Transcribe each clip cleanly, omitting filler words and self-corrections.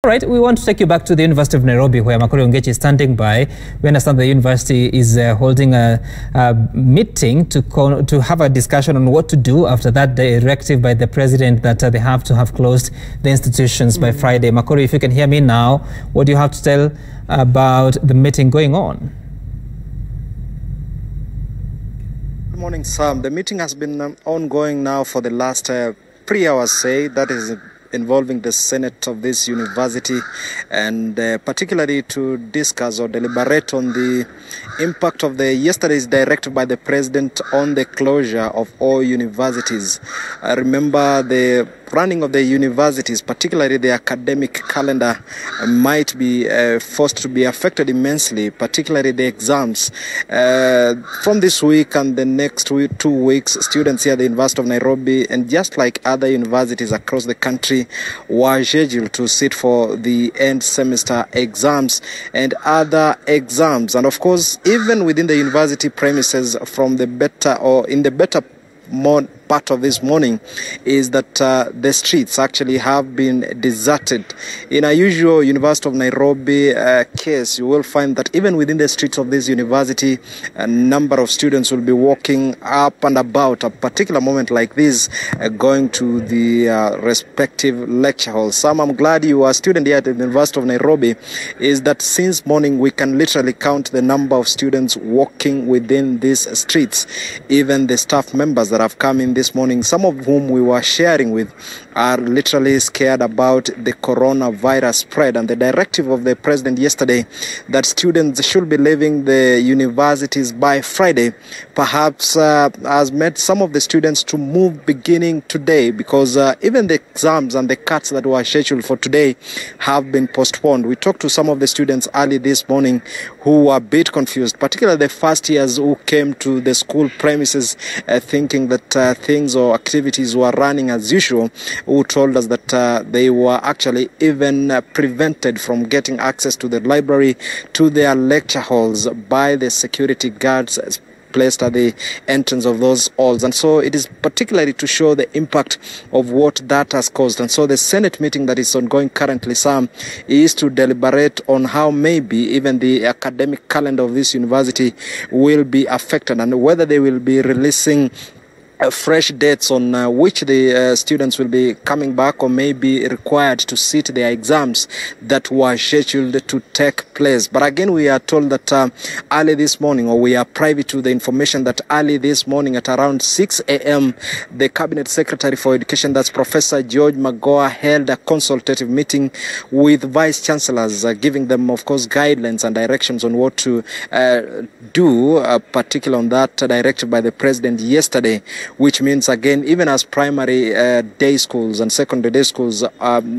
All right, we want to take you back to the University of Nairobi, where Makori Ongechi is standing by. We understand the university is holding a meeting to have a discussion on what to do after that directive by the president that they have to have closed the institutions by Friday. Makori, if you can hear me now, what do you have to tell about the meeting going on? Good morning, Sam. The meeting has been ongoing now for the last 3 hours, say, that is involving the Senate of this university, and particularly to discuss or deliberate on the impact of the yesterday's directive by the president on the closure of all universities. Remember, the running of the universities, particularly the academic calendar, might be forced to be affected immensely, particularly the exams. From this week and the next 2 weeks, students here at the University of Nairobi, and just like other universities across the country, were scheduled to sit for the end semester exams and other exams. And of course, even within the university premises, from the better or in the better part of this morning is that the streets actually have been deserted. In a usual University of Nairobi case, you will find that even within the streets of this university, a number of students will be walking up and about a particular moment like this, going to the respective lecture halls. Sam, I'm glad you are a student here at the University of Nairobi, is that since morning we can literally count the number of students walking within these streets. Even the staff members that have come in this morning, some of whom we were sharing with, are literally scared about the coronavirus spread, and the directive of the president yesterday that students should be leaving the universities by Friday perhaps has made some of the students to move beginning today, because even the exams and the cuts that were scheduled for today have been postponed. We talked to some of the students early this morning who were a bit confused, particularly the first years who came to the school premises thinking that things or activities were running as usual, who told us that they were actually even prevented from getting access to the library, to their lecture halls, by the security guards placed at the entrance of those halls. And so it is particularly to show the impact of what that has caused. And so the Senate meeting that is ongoing currently, Sam, is to deliberate on how maybe even the academic calendar of this university will be affected, and whether they will be releasing fresh dates on which the students will be coming back or may be required to sit their exams that were scheduled to take place. But again, we are told that early this morning, or we are privy to the information that early this morning at around 6 a.m., the Cabinet Secretary for Education, that's Professor George Magoha, held a consultative meeting with Vice Chancellors, giving them, of course, guidelines and directions on what to do, particularly on that directive by the President yesterday, which means, again, even as primary day schools and secondary day schools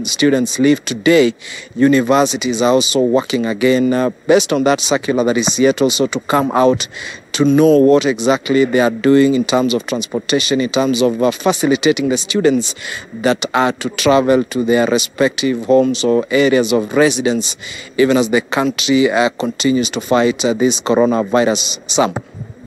students leave today, universities are also working again based on that circular that is yet also to come out, to know what exactly they are doing in terms of transportation, in terms of facilitating the students that are to travel to their respective homes or areas of residence, even as the country continues to fight this coronavirus. Sam.